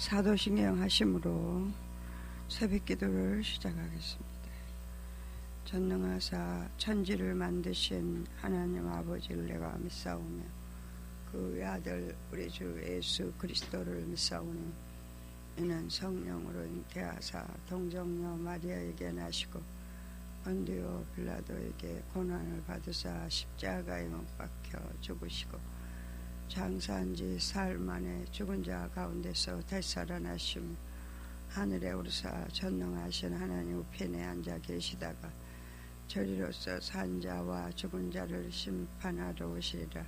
사도신경 하심으로 새벽기도를 시작하겠습니다. 전능하사 천지를 만드신 하나님 아버지를 내가 믿사오며 그 아들 우리 주 예수 그리스도를 믿사오니 이는 성령으로 잉태하사 동정녀 마리아에게 나시고 본디오 빌라도에게 고난을 받으사 십자가에 못 박혀 죽으시고 장사한 지 사흘 만에 죽은 자 가운데서 다시 살아나심 하늘에 오르사 전능하신 하나님 우편에 앉아 계시다가 저리로서 산 자와 죽은 자를 심판하러 오시리라.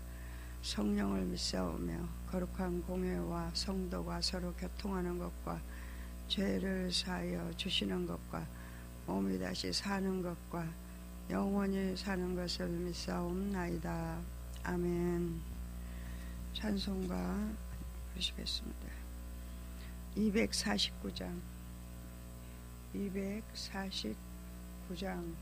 성령을 믿사오며 거룩한 공회와 성도가 서로 교통하는 것과 죄를 사하여 주시는 것과 몸이 다시 사는 것과 영원히 사는 것을 믿사옵나이다. 아멘. 찬송가 부르시겠습니다. 249장 249장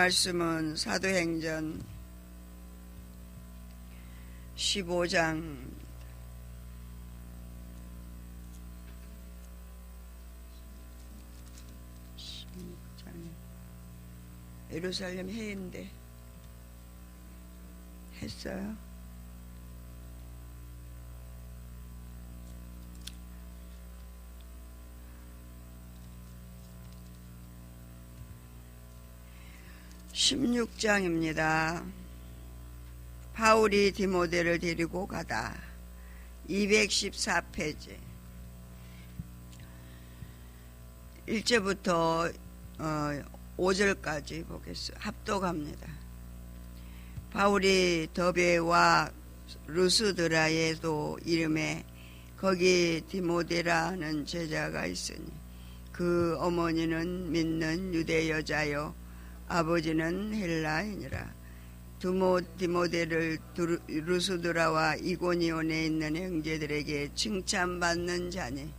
말씀은 사도행전 15장 16장에 예루살렘 해인데 했어요. 16장입니다. 바울이 디모데를 데리고 가다. 214페이지 1절부터 5절까지 보겠습니다. 합독합니다. 바울이 더베와 루스드라에도 이름에 거기 디모데라는 제자가 있으니 그 어머니는 믿는 유대 여자요 아버지는 헬라인이라. 디모데를 루스드라와 이고니온에 있는 형제들에게 칭찬받는 자니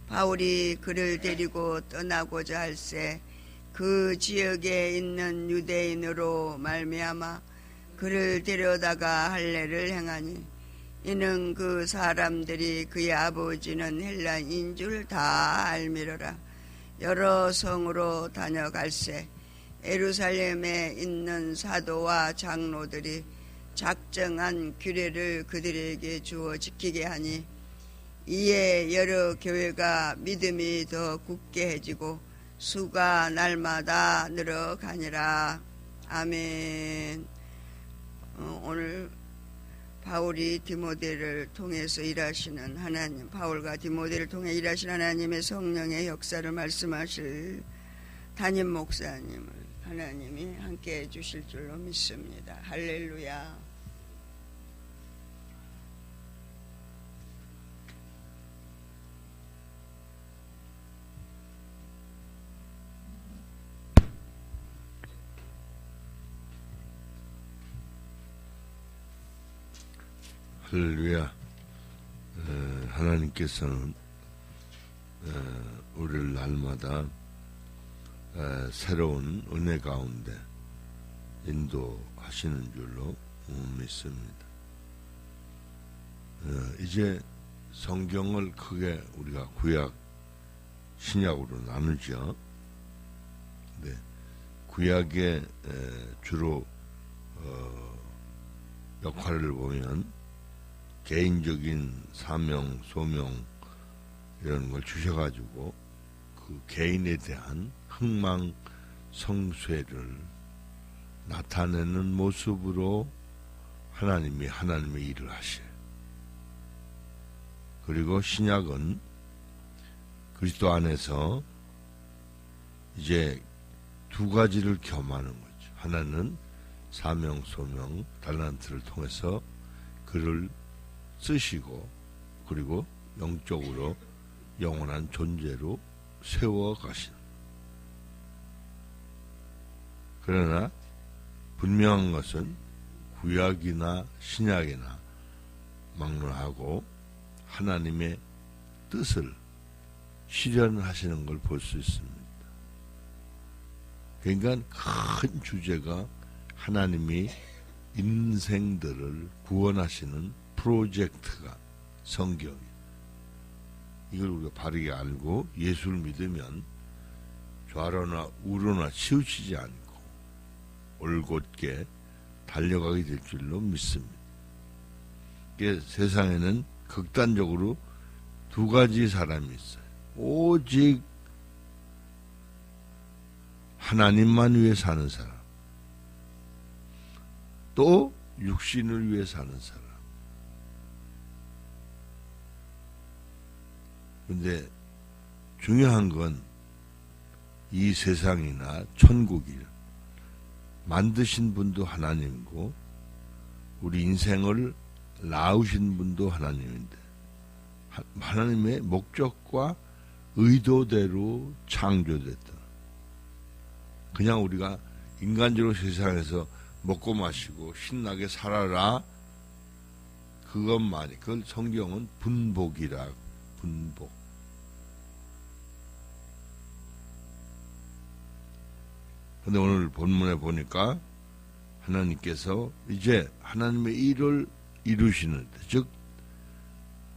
바울이 그를 데리고 떠나고자 할새 그 지역에 있는 유대인으로 말미암아 그를 데려다가 할례를 행하니 이는 그 사람들이 그의 아버지는 헬라인인 줄 다 알미러라. 여러 성으로 다녀갈새 예루살렘에 있는 사도와 장로들이 작정한 규례를 그들에게 주어 지키게 하니 이에 여러 교회가 믿음이 더 굳게해지고 수가 날마다 늘어가니라. 아멘. 오늘 바울이 디모데를 통해서 일하시는 하나님, 바울과 디모데를 통해 일하시는 하나님의 성령의 역사를 말씀하실 담임 목사님을 하나님이 함께 해주실 줄로 믿습니다. 할렐루야. 할렐루야. 하나님께서는 우리를 날마다 새로운 은혜 가운데 인도하시는 줄로 믿습니다. 이제 성경을 크게 우리가 구약, 신약으로 나누죠. 네, 구약의 주로 역할을 보면 개인적인 사명, 소명 이런 걸 주셔가지고 그 개인에 대한 흥망 성쇠를 나타내는 모습으로 하나님의 일을 하셔요. 그리고 신약은 그리스도 안에서 이제 두 가지를 겸하는 거죠. 하나는 사명, 소명, 달란트를 통해서 그를 쓰시고 그리고 영적으로 영원한 존재로 세워 가시는. 그러나 분명한 것은 구약이나 신약이나 막론하고 하나님의 뜻을 실현하시는 걸 볼 수 있습니다. 그러니까 큰 주제가 하나님이 인생들을 구원하시는 프로젝트가 성경이에요. 이걸 우리가 바르게 알고 예수를 믿으면 좌로나 우로나 치우치지 않고 올곧게 달려가게 될 줄로 믿습니다. 세상에는 극단적으로 두 가지 사람이 있어요. 오직 하나님만 위해 사는 사람, 또 육신을 위해 사는 사람. 근데 중요한 건 이 세상이나 천국을 만드신 분도 하나님이고 우리 인생을 낳으신 분도 하나님인데 하나님의 목적과 의도대로 창조됐다. 그냥 우리가 인간적으로 세상에서 먹고 마시고 신나게 살아라 그것만이, 그걸 성경은 분복이라. 분복. 근데 오늘 본문에 보니까 하나님께서 이제 하나님의 일을 이루시는데, 즉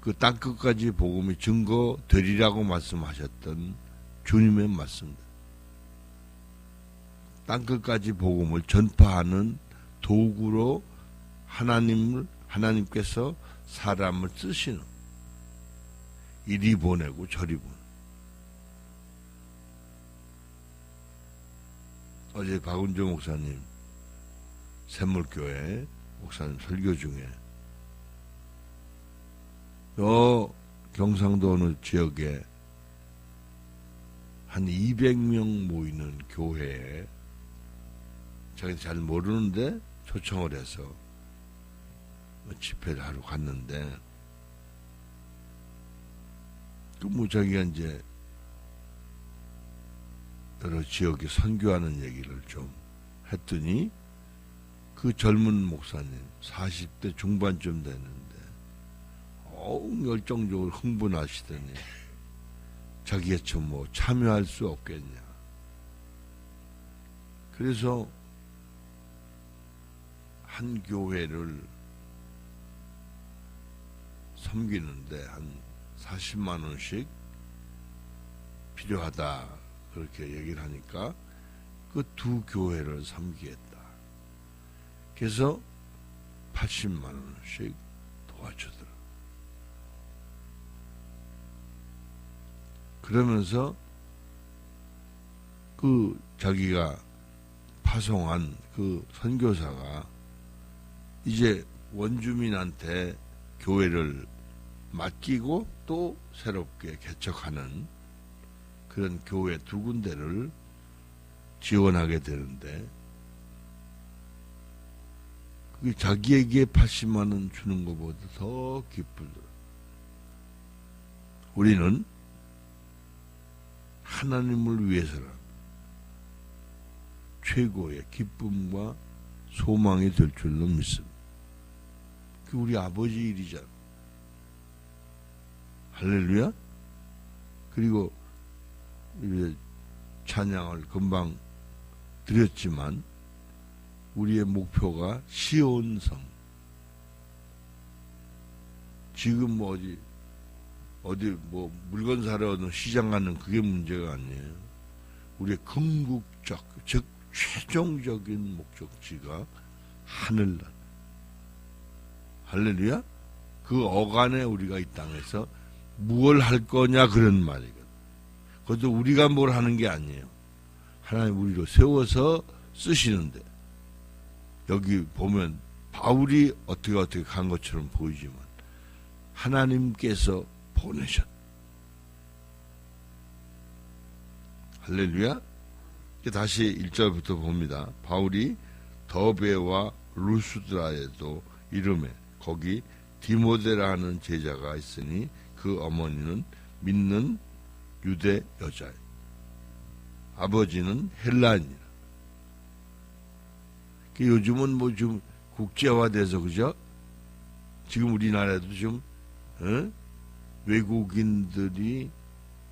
그 땅끝까지 복음이 증거되리라고 말씀하셨던 주님의 말씀입니다. 땅끝까지 복음을 전파하는 도구로 하나님께서 사람을 쓰시는, 이리 보내고 저리 보내고. 어제 박은조 목사님 샘물교회 목사님 설교 중에 경상도 어느 지역에 한 200명 모이는 교회에 자기 잘 모르는데 초청을 해서 집회를 하러 갔는데 자기가 이제 여러 지역에 선교하는 얘기를 좀 했더니 그 젊은 목사님 40대 중반쯤 됐는데 열정적으로 흥분하시더니 자기가 좀 참여할 수 없겠냐. 그래서 한 교회를 섬기는데 한 40만 원씩 필요하다 그렇게 얘기를 하니까 그 두 교회를 섬기겠다. 그래서 80만 원씩 도와주더라. 그러면서 그 자기가 파송한 그 선교사가 이제 원주민한테 교회를 맡기고 또 새롭게 개척하는 그런 교회 두 군데를 지원하게 되는데 그게 자기에게 80만 원 주는 것보다 더 기쁘더라. 우리는 하나님을 위해서라면 최고의 기쁨과 소망이 될 줄로 믿습니다. 그 우리 아버지 일이잖아. 할렐루야. 그리고 찬양을 금방 드렸지만 우리의 목표가 시온성. 지금 어디 물건 사러 어느 시장 가는 그게 문제가 아니에요. 우리의 궁극적, 즉 최종적인 목적지가 하늘나라. 할렐루야. 그 어간에 우리가 이 땅에서 무엇을 할 거냐 그런 말이거든. 그것도 우리가 뭘 하는 게 아니에요. 하나님 우리로 세워서 쓰시는데 여기 보면 바울이 어떻게 간 것처럼 보이지만 하나님께서 보내셨다. 할렐루야. 다시 1절부터 봅니다. 바울이 더베와 루스드라에도 이름에 거기 디모데라 하는 제자가 있으니 그 어머니는 믿는 유대 여자예요. 아버지는 헬라인이라. 요즘은 좀 국제화돼서 그죠? 지금 우리나라에도 좀 외국인들이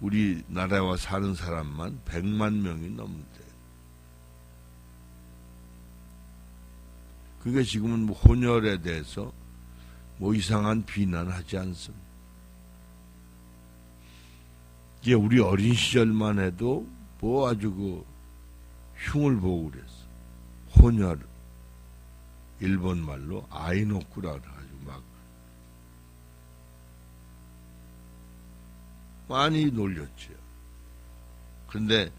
우리나라와 사는 사람만 100만 명이 넘는데. 그게 지금은 혼혈에 대해서 이상한 비난하지 않습니다. 이게 우리 어린 시절만 해도 아주 흉을 보고 그랬어. 혼혈. 일본 말로 아이노쿠라 그래가지고 막 많이 놀렸죠. 그런데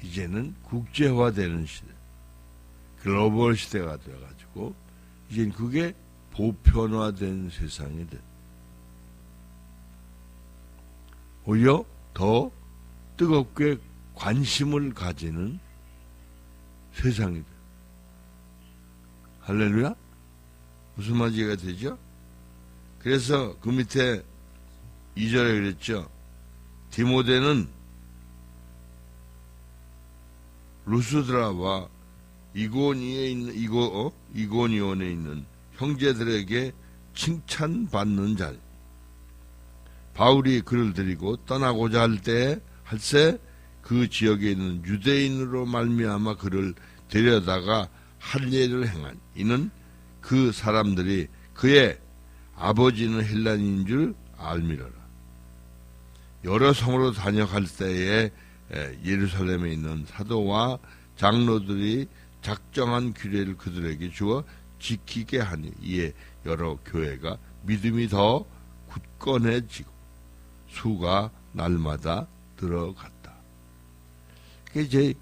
이제는 국제화되는 시대, 글로벌 시대가 되어가지고 이젠 그게 보편화된 세상이 돼. 오히려 더 뜨겁게 관심을 가지는 세상이 돼. 할렐루야? 무슨 말인지 이해가 되죠? 그래서 그 밑에 2절에 그랬죠. 디모데는 루스드라와 이고니온에 있는 형제들에게 칭찬받는 자. 바울이 그를 데리고 떠나고자 할세 그 지역에 있는 유대인으로 말미암아 그를 데려다가 할례를 행한 이는 그 사람들이 그의 아버지는 헬라인인 줄 알미러라. 여러 성으로 다녀갈 때에 예루살렘에 있는 사도와 장로들이 작정한 규례를 그들에게 주어 지키게 하니 이에 여러 교회가 믿음이 더 굳건해지고 수가 날마다 들어갔다. 이제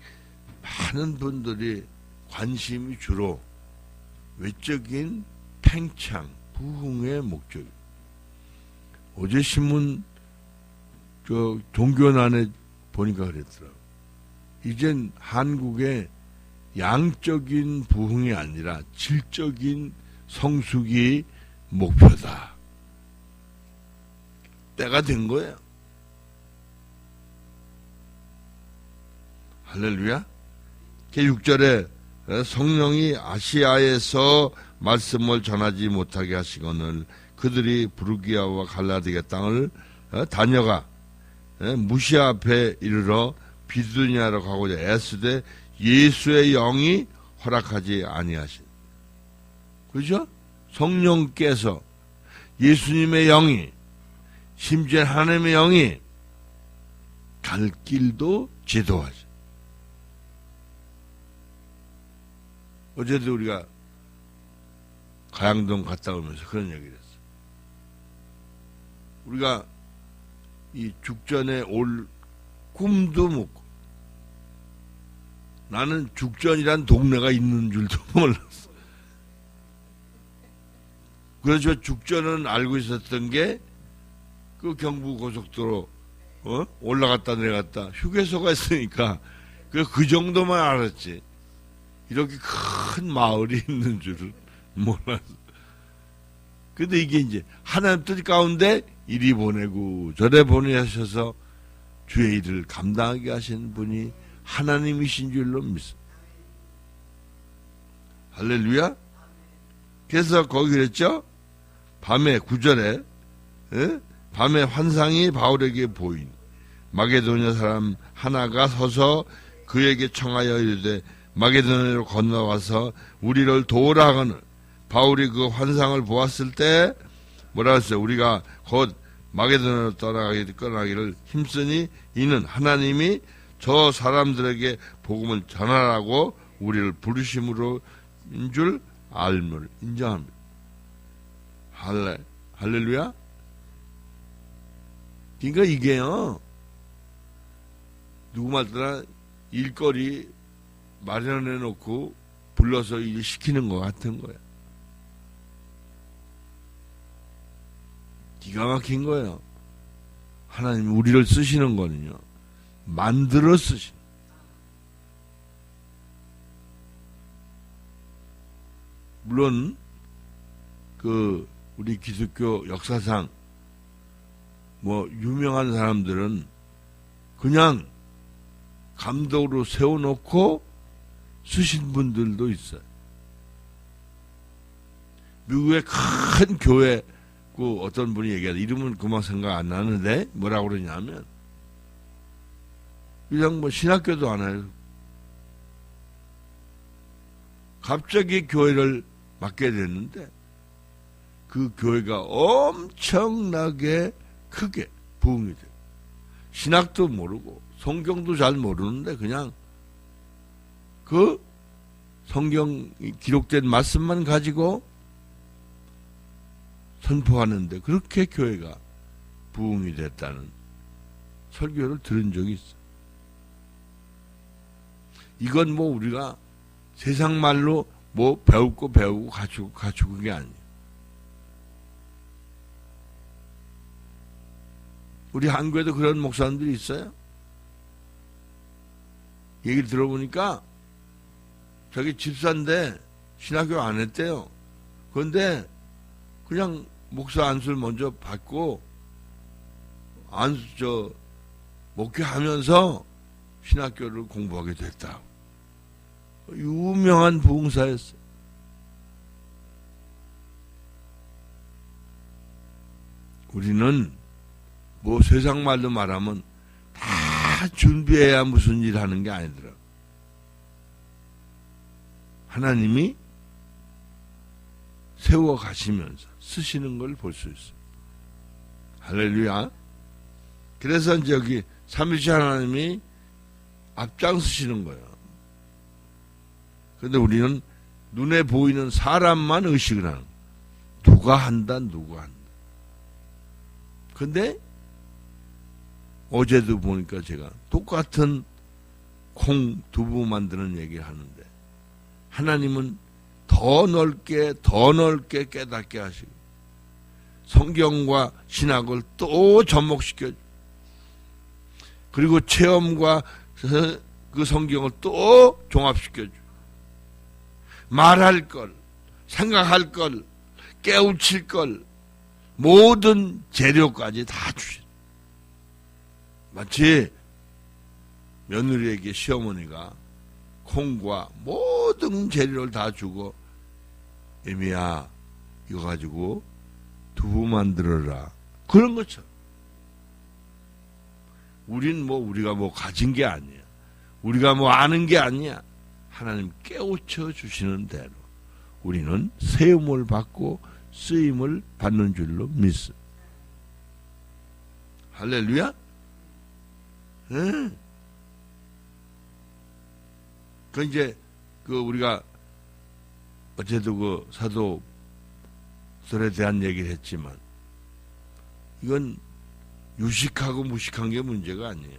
많은 분들이 관심이 주로 외적인 팽창, 부흥의 목적. 어제 신문 종교난에 보니까 그랬더라고. 이젠 한국의 양적인 부흥이 아니라 질적인 성숙이 목표다. 때가 된 거예요. 할렐루야. 6절에 성령이 아시아에서 말씀을 전하지 못하게 하시거늘 그들이 부르기아와 갈라디아 땅을 다녀가 무시아 앞에 이르러 비두니아로 가고자 애쓰되 예수의 영이 허락하지 아니하신. 그죠? 성령께서 예수님의 영이 심지어 하나님의 영이 갈 길도 지도하죠. 어제도 우리가 가양동 갔다 오면서 그런 얘기를 했어. 우리가 이 죽전에 올 꿈도 못 꿔. 나는 죽전이란 동네가 있는 줄도 몰랐어. 그래서 죽전은 알고 있었던 게 그 경부고속도로 올라갔다 내려갔다 휴게소가 있으니까 그 정도만 알았지. 이렇게 큰 마을이 있는 줄은 몰랐어. 근데 이게 이제 하나님 뜻 가운데 이리 보내고 저래 보내셔서 주의 일을 감당하게 하신 분이 하나님이신 줄로 믿습니다. 할렐루야. 그래서 거기 그랬죠. 밤에 9절에 밤에 환상이 바울에게 보인 마게도냐 사람 하나가 서서 그에게 청하여 이르되 마게도냐로 건너와서 우리를 도우라 하거늘 바울이 그 환상을 보았을 때 뭐라 했어요? 우리가 곧 마게도냐로 떠나기를 힘쓰니 이는 하나님이 저 사람들에게 복음을 전하라고 우리를 부르심으로인 줄 알므로 인정합니다. 할렐루야. 그러니까 이게요, 누구 말따라 일거리 마련해 놓고 불러서 일 시키는 것 같은 거야. 기가 막힌 거예요. 하나님 우리를 쓰시는 거는요, 만들어 쓰신. 물론 우리 기독교 역사상 유명한 사람들은 그냥 감독으로 세워놓고 쓰신 분들도 있어요. 미국의 큰 교회 어떤 분이 얘기하다 이름은 그만 생각 안 나는데 뭐라고 그러냐면 그냥 신학교도 안 해요. 갑자기 교회를 맡게 됐는데 그 교회가 엄청나게 크게 부흥이 돼요. 신학도 모르고 성경도 잘 모르는데 그냥 그 성경 기록된 말씀만 가지고 선포하는데 그렇게 교회가 부흥이 됐다는 설교를 들은 적이 있어. 이건 우리가 세상 말로 배우고 가지고 그게 아니에요. 우리 한국에도 그런 목사님들이 있어요. 얘기를 들어보니까 자기 집사인데 신학교 안 했대요. 그런데 그냥 목사 안수를 먼저 받고 목회하면서 신학교를 공부하게 됐다. 유명한 부흥사였어요. 우리는 세상 말로 말하면 다 준비해야 무슨 일 하는 게 아니더라. 하나님이 세워 가시면서 쓰시는 걸 볼 수 있어요. 할렐루야. 그래서 이제 여기 삼위일체 하나님이 앞장서시는 거예요. 그런데 우리는 눈에 보이는 사람만 의식을 하는 거예요. 누가 한다. 근데 어제도 보니까 제가 똑같은 콩, 두부 만드는 얘기를 하는데 하나님은 더 넓게 깨닫게 하시고 성경과 신학을 또 접목시켜주고 그리고 체험과 그 성경을 또 종합시켜주고 말할 걸, 생각할 걸, 깨우칠 걸 모든 재료까지 다 주신 마치 며느리에게 시어머니가 콩과 모든 재료를 다 주고 애미야 이거 가지고 두부 만들어라 그런 것처럼 우리가 가진 게 아니야. 우리가 아는 게 아니야. 하나님 깨우쳐 주시는 대로 우리는 세움을 받고 쓰임을 받는 줄로 믿습니다. 할렐루야. 이제 우리가 어제도 사도설에 대한 얘기를 했지만 이건 유식하고 무식한 게 문제가 아니에요.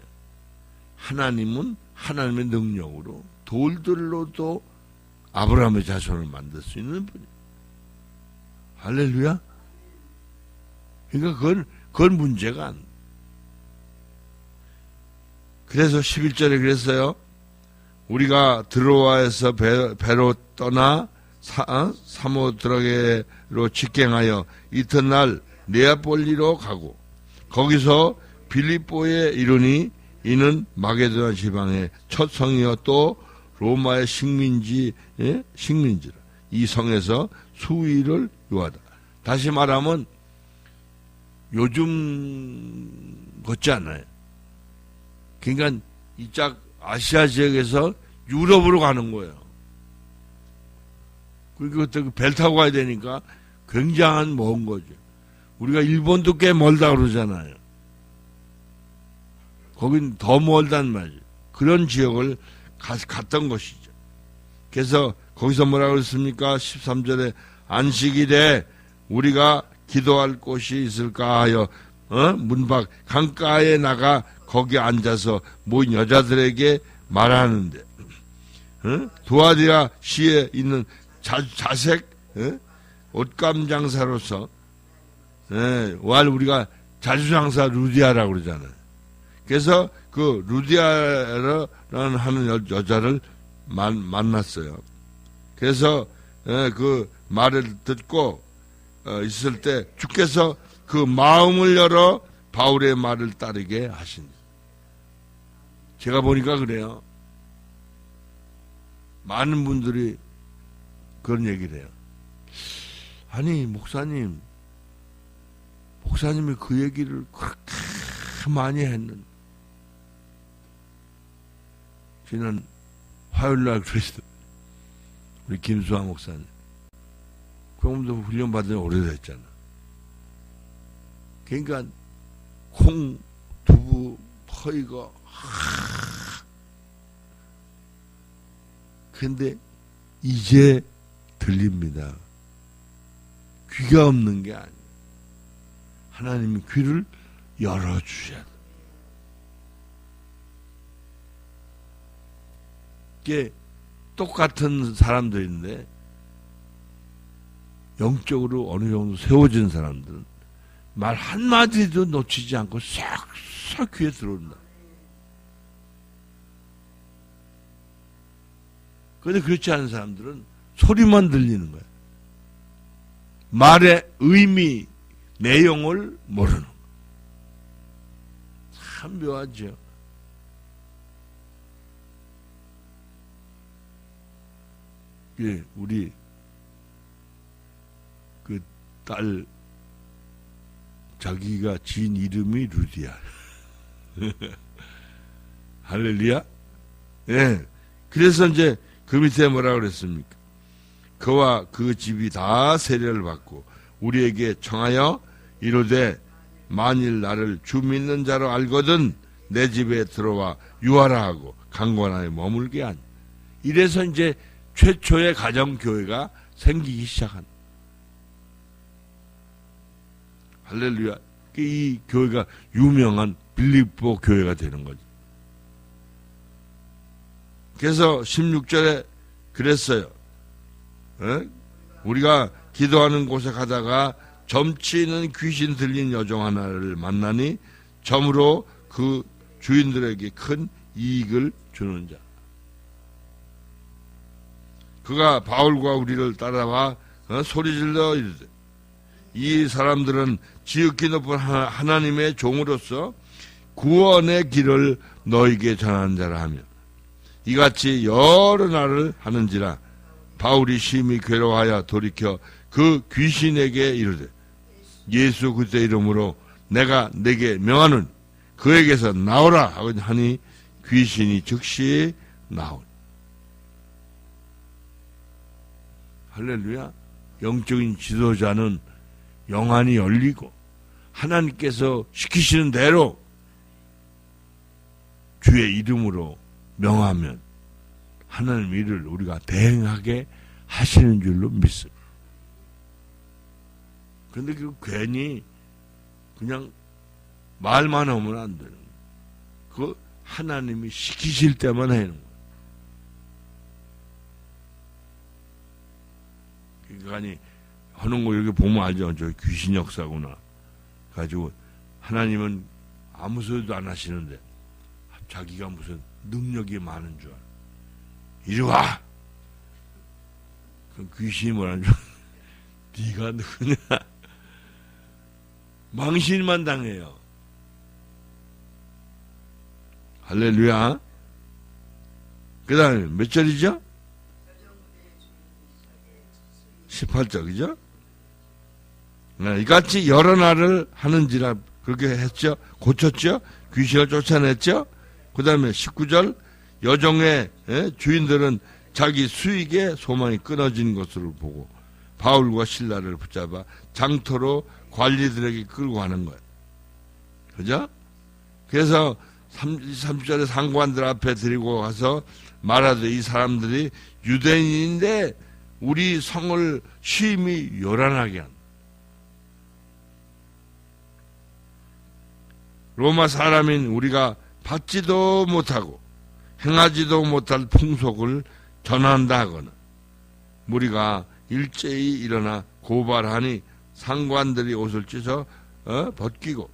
하나님은 하나님의 능력으로 돌들로도 아브라함의 자손을 만들 수 있는 분이에요. 할렐루야. 그러니까 그건 문제가 안. 그래서 11절에 그랬어요. 우리가 드로아에서 배로 떠나 사모드라게로 직행하여 이튿날 네아폴리로 가고 거기서 빌립보에 이르니 이는 마게도나 지방의 첫 성이요 또 로마의 식민지라 이 성에서 수위를 요하다. 다시 말하면 요즘 같지 않아요. 그러니까 이짝 아시아 지역에서 유럽으로 가는 거예요. 그리고 또 배 타고 가야 되니까 굉장한 먼 거죠. 우리가 일본도 꽤 멀다 그러잖아요. 거긴 더 멀단 말이에요. 그런 지역을 갔던 것이죠. 그래서 거기서 뭐라고 그랬습니까? 13절에 안식일에 우리가 기도할 곳이 있을까 하여 문밖 강가에 나가 거기 앉아서 모인 여자들에게 말하는데 두아디라 시에 있는 자색 옷감 장사로서 우리가 자주장사 루디아라고 그러잖아요. 그래서 그 루디아라는 하는 여자를 만났어요. 그래서 그 말을 듣고 있을 때 주께서 그 마음을 열어 바울의 말을 따르게 하신다. 제가 보니까 그래요. 많은 분들이 그런 얘기를 해요. 아니 목사님이 그 얘기를 그렇게 많이 했는데 지난 화요일날 그랬어. 우리 김수환 목사님 그럼도 훈련 받은 오래됐잖아. 그러니까 콩, 두부, 퍼이거 근데 이제 들립니다. 귀가 없는 게 아니에요. 하나님이 귀를 열어주셔야 돼요. 이게 똑같은 사람들인데 영적으로 어느 정도 세워진 사람들은 말 한마디도 놓치지 않고 싹 귀에 들어온다. 그런데 그렇지 않은 사람들은 소리만 들리는 거야. 말의 의미, 내용을 모르는 거야. 참 묘하죠. 예, 우리 그 딸 자기가 지은 이름이 루디아. 할렐루야. 예. 그래서 이제 그 밑에 뭐라 그랬습니까? 그와 그 집이 다 세례를 받고 우리에게 청하여 이르되 만일 나를 주 믿는 자로 알거든 내 집에 들어와 유하라 하고 강권하에 머물게 하니. 이래서 이제 최초의 가정교회가 생기기 시작한. 할렐루야. 이 교회가 유명한 빌립보 교회가 되는 거죠. 그래서 16절에 그랬어요. 우리가 기도하는 곳에 가다가 점치는 귀신 들린 여종 하나를 만나니 점으로 그 주인들에게 큰 이익을 주는 자. 그가 바울과 우리를 따라와 소리질러 이르되 이 사람들은 지극히 높은 하나님의 종으로서 구원의 길을 너에게 전하는 자라 하며 이같이 여러 날을 하는지라 바울이 심히 괴로워하여 돌이켜 그 귀신에게 이르되 예수 그리스도의 이름으로 내가 내게 명하노니 그에게서 나오라 하니 귀신이 즉시 나오니. 할렐루야. 영적인 지도자는 영안이 열리고 하나님께서 시키시는 대로 주의 이름으로 명하면 하나님 일을 우리가 대행하게 하시는 줄로 믿습니다. 그런데 그 괜히 그냥 말만 하면 안 되는 거예요. 그 하나님이 시키실 때만 하는 거예요. 그러니까 하는 거 이렇게 보면 알죠. 저 귀신 역사구나. 가지고 하나님은 아무 소리도 안 하시는데 자기가 무슨 능력이 많은 줄 알아. 이리 와. 그럼 귀신이 뭐라는 줄 알아. 네가 누구냐. 망신만 당해요. 할렐루야. 그 다음에 몇 절이죠? 18절, 그죠? 이같이 여러 날을 하는지라 그렇게 했죠? 고쳤죠? 귀신을 쫓아냈죠? 그 다음에 19절, 여종의 주인들은 자기 수익에 소망이 끊어진 것으로 보고 바울과 실라를 붙잡아 장터로 관리들에게 끌고 가는 거예요. 그죠? 그래서 30절에 상관들 앞에 데리고 가서 말하되 이 사람들이 유대인인데 우리 성을 심히 요란하게 한다. 로마 사람인 우리가 받지도 못하고 행하지도 못할 풍속을 전한다 하거나 우리가 일제히 일어나 고발하니 상관들이 옷을 찢어 벗기고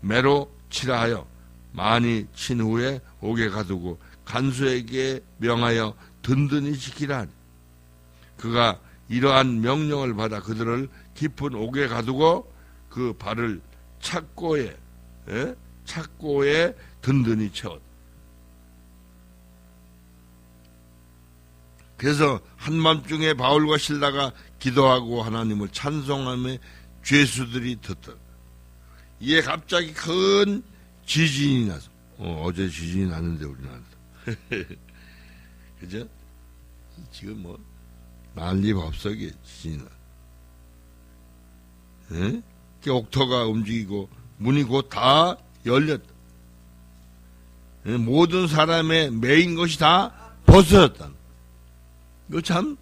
매로 칠하여 많이 친 후에 옥에 가두고 간수에게 명하여 든든히 지키라 하니 그가 이러한 명령을 받아 그들을 깊은 옥에 가두고 그 발을 착고에 든든히 채웠다. 그래서 한밤중에 바울과 실라가 기도하고 하나님을 찬송하며 죄수들이 듣더라. 이에 갑자기 큰 지진이 나서 어제 지진이 났는데 우리나라도 그죠? 지금 뭐 난리 법석이 지진이 나. 옥토가 움직이고 문이 곧 다 열렸다. 모든 사람의 매인 것이 다 벗어졌다. 이거 참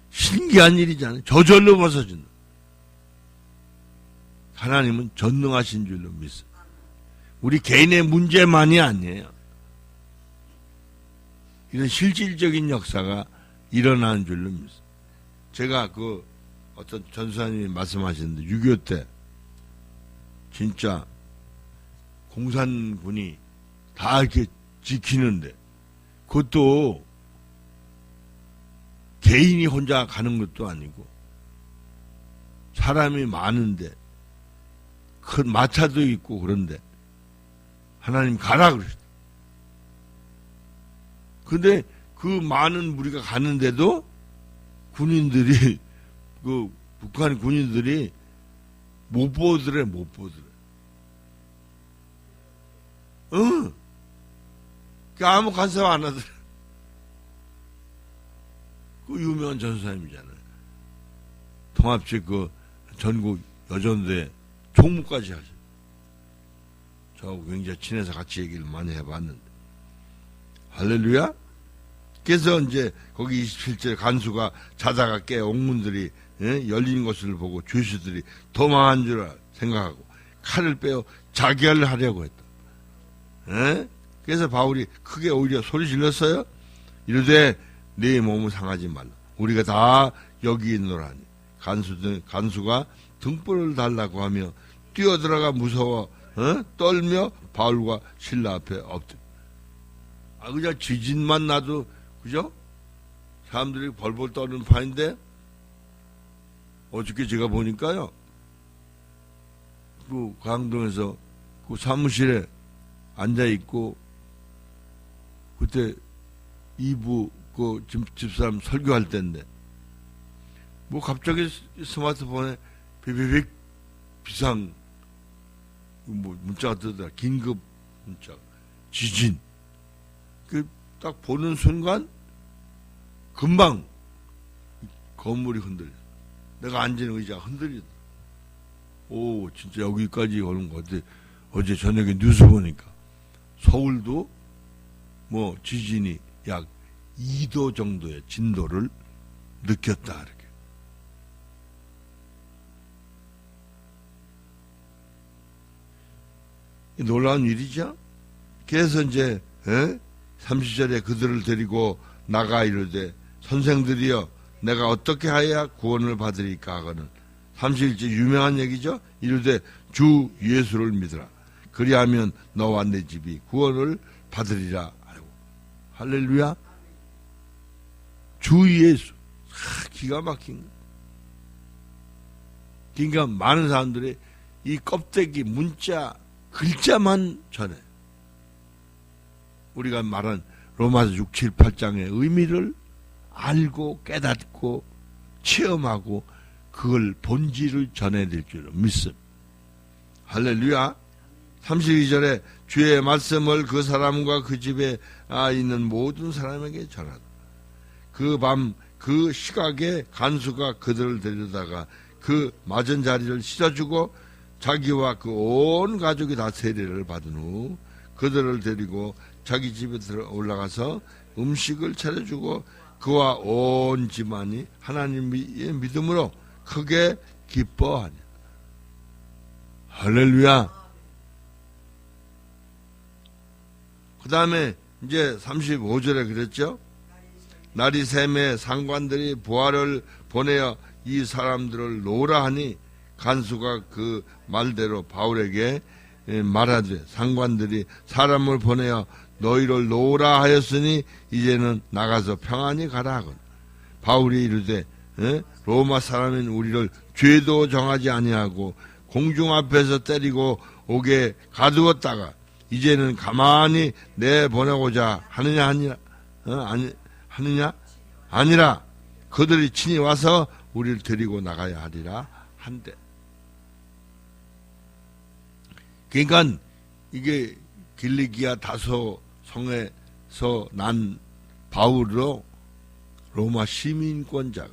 신기한 일이잖아요. 저절로 벗어진다. 하나님은 전능하신 줄로 믿습니다. 우리 개인의 문제만이 아니에요. 이런 실질적인 역사가 일어나는 줄로 믿습니다. 제가 어떤 전수사님이 말씀하셨는데 6.25 때 진짜 공산군이 다 이렇게 지키는데 그것도 개인이 혼자 가는 것도 아니고 사람이 많은데 큰 마차도 있고 그런데 하나님 가라 그러셨다. 근데 그 많은 무리가 가는데도 군인들이 북한 군인들이 못 보더래. 아무 간섭 안 하더래. 그 유명한 전사님이잖아요. 통합식 전국 여전대 총무까지 하죠. 저하고 굉장히 친해서 같이 얘기를 많이 해봤는데. 할렐루야? 그래서 이제 거기 27절 간수가 자다가 깨 옥문들이 열린 것을 보고 죄수들이 도망한 줄 생각하고 칼을 빼어 자결하려고 했다. 그래서 바울이 크게 오히려 소리 질렀어요. 이르되 네 몸을 상하지 말라. 우리가 다 여기 있노라니. 간수가 등불을 달라고 하며 뛰어들어가 무서워 떨며 바울과 신라 앞에 엎드려. 그냥 지진만 나도 그죠? 사람들이 벌벌 떠는 판인데 어저께 제가 보니까요. 그 강동에서 그 사무실에 앉아 있고 그때 2부 그 집사람 설교할 때인데 뭐 갑자기 스마트폰에 비비빅 비상 뭐 문자가 뜨더라. 긴급 문자 지진. 그 딱 보는 순간 금방 건물이 흔들려. 내가 앉은 의자가 흔들리더라. 오, 진짜 여기까지 오는 거 같아. 어제 저녁에 뉴스 보니까 서울도 뭐 지진이 약 2도 정도의 진도를 느꼈다. 이렇게. 놀라운 일이죠. 그래서 이제 30절에 그들을 데리고 나가 이르되 선생들이여 내가 어떻게 하여야 구원을 받으리까 하거늘 31절 유명한 얘기죠. 이르되 주 예수를 믿으라. 그리하면 너와 내 집이 구원을 받으리라. 아이고, 할렐루야. 주 예수. 기가 막힌 거. 그러니까 많은 사람들이 이 껍데기 문자 글자만 전해. 우리가 말한 로마서 6, 7, 8장의 의미를 알고 깨닫고 체험하고 그걸 본질을 전해드릴 줄로 믿음. 할렐루야. 32절에 주의 말씀을 그 사람과 그 집에 있는 모든 사람에게 전하다. 그 밤 그 시각에 간수가 그들을 데려다가 그 맞은 자리를 씻어주고 자기와 그 온 가족이 다 세례를 받은 후 그들을 데리고 자기 집에 올라가서 음식을 차려주고 그와 온 집안이 하나님의 믿음으로 크게 기뻐하냐. 할렐루야. 그 다음에 이제 35절에 그랬죠. 날이 샘에 상관들이 부하를 보내어 이 사람들을 놓으라 하니 간수가 그 말대로 바울에게 말하되 상관들이 사람을 보내어 너희를 놓으라 하였으니 이제는 나가서 평안히 가라 하거늘. 바울이 이르되 로마 사람인 우리를 죄도 정하지 아니하고 공중 앞에서 때리고 옥에 가두었다가 이제는 가만히 내보내고자 하느냐 아니라 그들이 친히 와서 우리를 데리고 나가야 하리라 한대. 그러니까 이게 길리기아 다소 성에서 난 바울로 로마 시민권자가.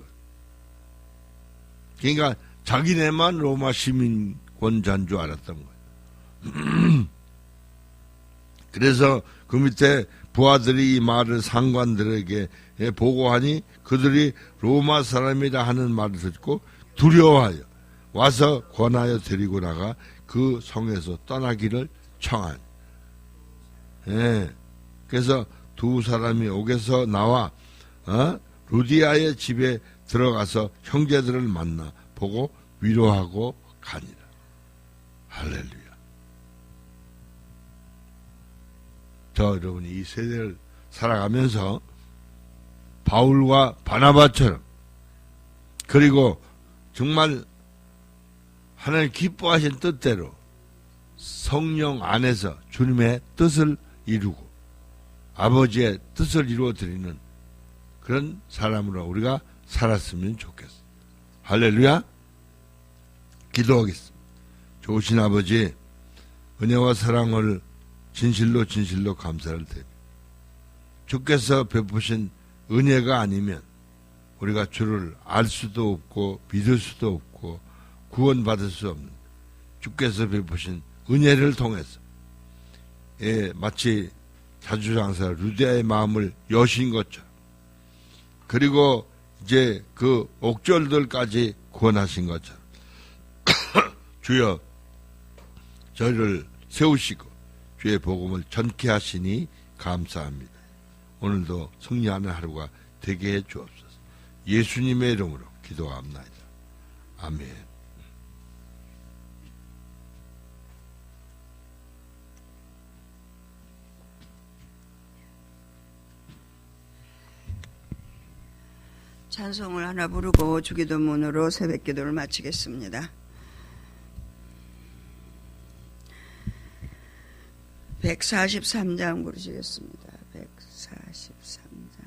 그러니까 자기네만 로마 시민권자인 줄 알았던 거예요. 그래서 그 밑에 부하들이 이 말을 상관들에게 보고하니 그들이 로마 사람이라 하는 말을 듣고 두려워하여 와서 권하여 데리고 나가 그 성에서 떠나기를 청하니. 그래서 두 사람이 옥에서 나와 루디아의 집에 들어가서 형제들을 만나 보고 위로하고 가니라. 할렐루야. 여러분이 이 세대를 살아가면서 바울과 바나바처럼 그리고 정말 하나님 기뻐하신 뜻대로 성령 안에서 주님의 뜻을 이루고 아버지의 뜻을 이루어드리는 그런 사람으로 우리가 살았으면 좋겠습니다. 할렐루야. 기도하겠습니다. 좋으신 아버지, 은혜와 사랑을 진실로 감사를 드립니다. 주께서 베푸신 은혜가 아니면 우리가 주를 알 수도 없고 믿을 수도 없고 구원받을 수 없는 주께서 베푸신 은혜를 통해서 마치 자주장사 루디아의 마음을 여신 것처럼 그리고 이제 그 옥졸들까지 구원하신 것처럼 주여 저희를 세우시고 주의 복음을 전케 하시니 감사합니다. 오늘도 승리하는 하루가 되게 해 주옵소서. 예수님의 이름으로 기도합니다. 아멘. 찬송을 하나 부르고 주기도문으로 새벽기도를 마치겠습니다. 143장 부르시겠습니다. 143장.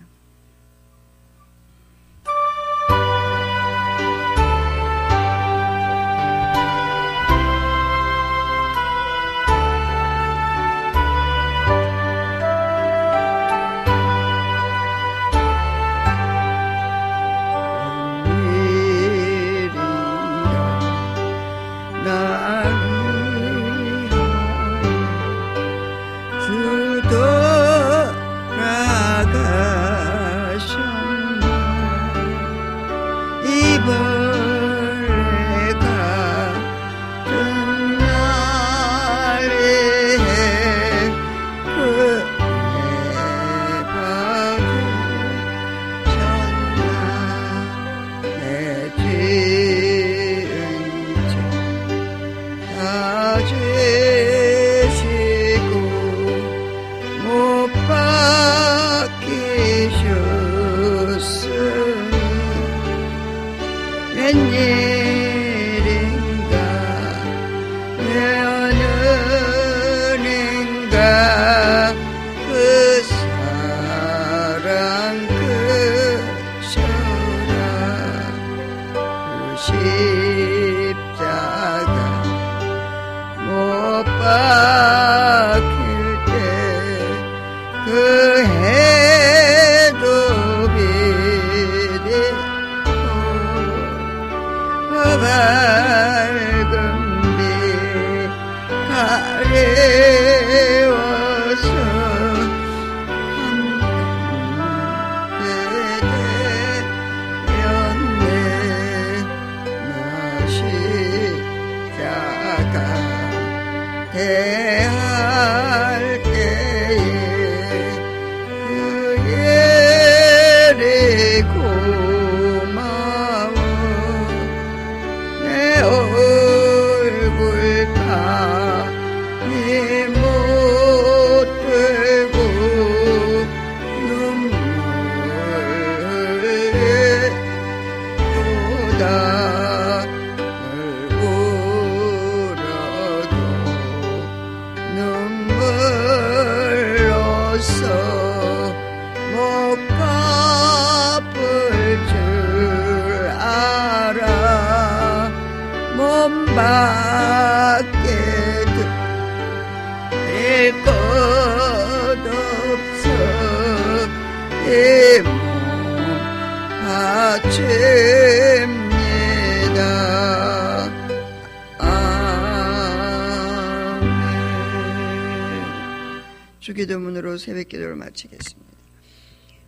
주기도문으로 새벽기도를 마치겠습니다.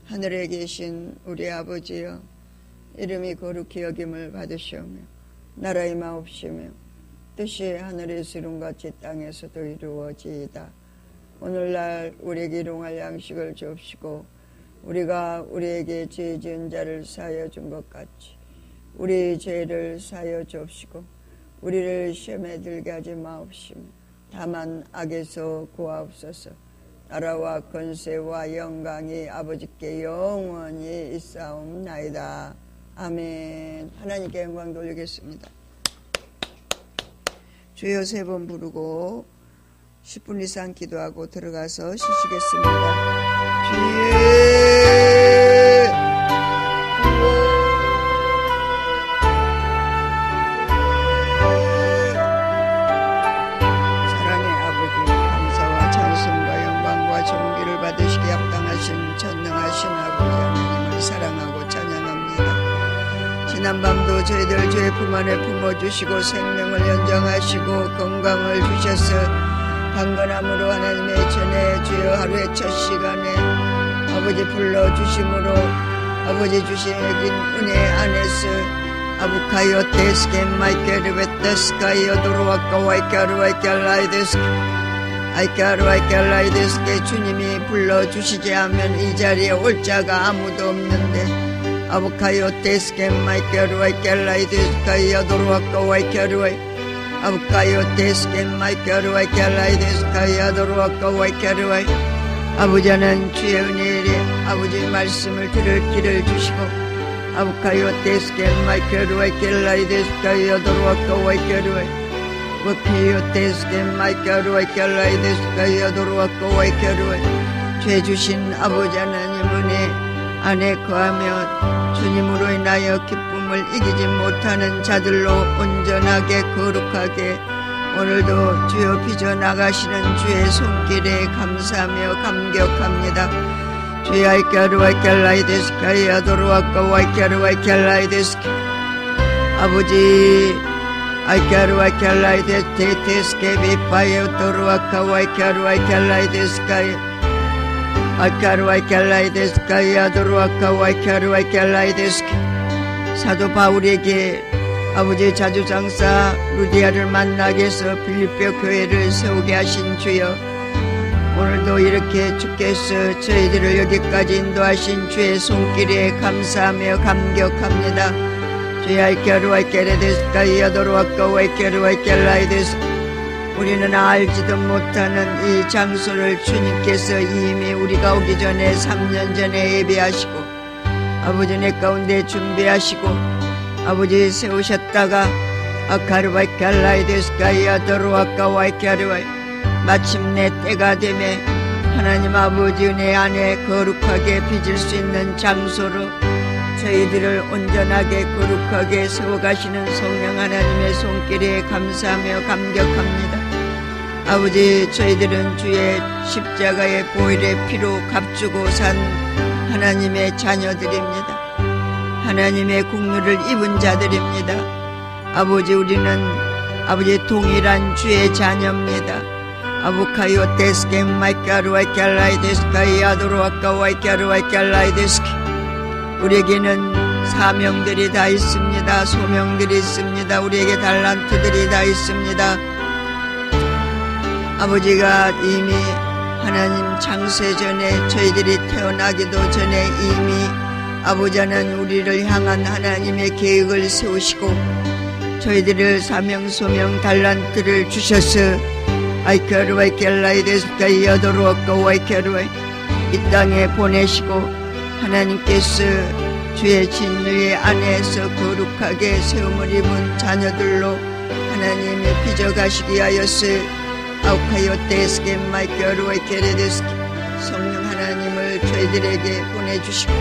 하늘에 계신 우리 아버지여, 이름이 거룩히 여김을 받으시오며 나라가 임하옵시며 뜻이 하늘에서 이룬같이 땅에서도 이루어지이다. 오늘날 우리에게 일용할 양식을 주옵시고 우리가 우리에게 죄 지은 자를 사하여 준 것 같이 우리 죄를 사하여 주옵시고 우리를 시험에 들게 하지 마옵시며 다만 악에서 구하옵소서. 나라와 권세와 영광이 아버지께 영원히 있사옵나이다. 아멘. 하나님께 영광 돌리겠습니다. 주여 세 번 부르고 10분 이상 기도하고 들어가서 쉬시겠습니다. 주여 사랑의 아버지, 감사와 찬송과 영광과 존귀를 받으시기에 합당하신 전능하신 아버지 하나님을 사랑하고 찬양합니다. 지난밤도 저희들 주의 품 안에 품어주시고 생명을 연장하시고 건강을 주셔서 강건함으로 하나님의 전에 주여 하루의 첫 시간에 아버지 불러주심으로 아버지 주신 은혜 안에서 아부카요 데스케 마이케르 베테스카요 도로와카 와이카르 와이카라이 데스케 아이카루아이켈라이데스케 주님이 불러주시지 않으면 이 자리에 올 자가 아무도 없는데 아부카요 데스케 마이카루아이켈라이데스카 야도루아카 와이카루아이 아부카요 데스케 마이카루아이켈라이데스카 야도루아카 와이카루아이 아버지 하나님 주의 은혜에 아버지 말씀을 들을 길을 주시고 아부카요 데스케 마이카루아이켈라이데스카 야도루아카 와이카루아이 워피요 데스케 마이카루아이켈라이데스카 야도루아카 와이카루아이 죄 주신 아버지 하나님 은혜 안에 거하며 주님으로 인하여 기쁨을 이기지 못하는 자들로 온전하게 거룩하게 오늘도 주여 빚어나가시는 주의 손길에 감사하며 감격합니다. 주여 아이카루아이켈라이데스카 야도루아카 와이카루아이켈라이데스카 아버지 아이카루아이켈라이데스케 비파이오 도루아카 와이카루아이켈라이데스카 아이카루아이켈라이데스카 야도루아카 와이카루아이켈라이데스카 사도 바울에게 아버지 자주장사 루디아를 만나게 해서 빌립보 교회를 세우게 하신 주여 오늘도 이렇게 주께서 저희들을 여기까지 인도하신 주의 손길에 감사하며 감격합니다. 주여 아이카루아이켈라이데스카 야도루아카 와이카루아이켈라이데스카 우리는 알지도 못하는 이 장소를 주님께서 이미 우리가 오기 전에 3년 전에 예배하시고 아버지 내 가운데 준비하시고 아버지 세우셨다가 아카루아이켈라이데스카 야도루아카 와이카루아이 마침내 때가 되매 하나님 아버지 은혜 안에 거룩하게 빚을 수 있는 장소로 저희들을 온전하게 거룩하게 세워가시는 성령 하나님의 손길에 감사하며 감격합니다. 아버지 저희들은 주의 십자가의 보혈의 피로 값주고 산 하나님의 자녀들입니다. 하나님의 국물을 입은 자들입니다. 아버지 우리는 아버지 동일한 주의 자녀입니다. 아부카요 데스케 마이카루아이켈라이데스카 야도루아카 와이카루아이켈라이데스카 우리에게는 사명들이 다 있습니다. 소명들이 있습니다. 우리에게 달란트들이 다 있습니다. 아버지가 이미 하나님 창세 전에 저희들이 태어나기도 전에 이미 아버지 하나님 우리를 향한 하나님의 계획을 세우시고 저희들을 사명 소명 달란트를 주셔서 아이카루아이켈라이데스카 야도루아카 와이카루아이 이 땅에 보내시고 하나님께서 주의 진리의 안에서 거룩하게 세움을 입은 자녀들로 하나님의 빚어가시기 하여서 아우카요 데스케 마이카루아이켈라이데스카 성령 하나님을 저희들에게 보내주시고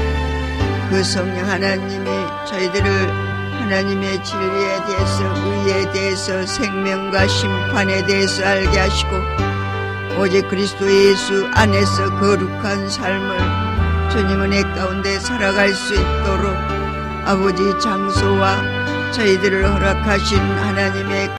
그 성령 하나님이 저희들을 하나님의 진리에 대해서 의에 대해서 생명과 심판에 대해서 알게 하시고 오직 그리스도 예수 안에서 거룩한 삶을 주님 은혜 가운데 살아갈 수 있도록 아버지 장소와 저희들을 허락하신 하나님의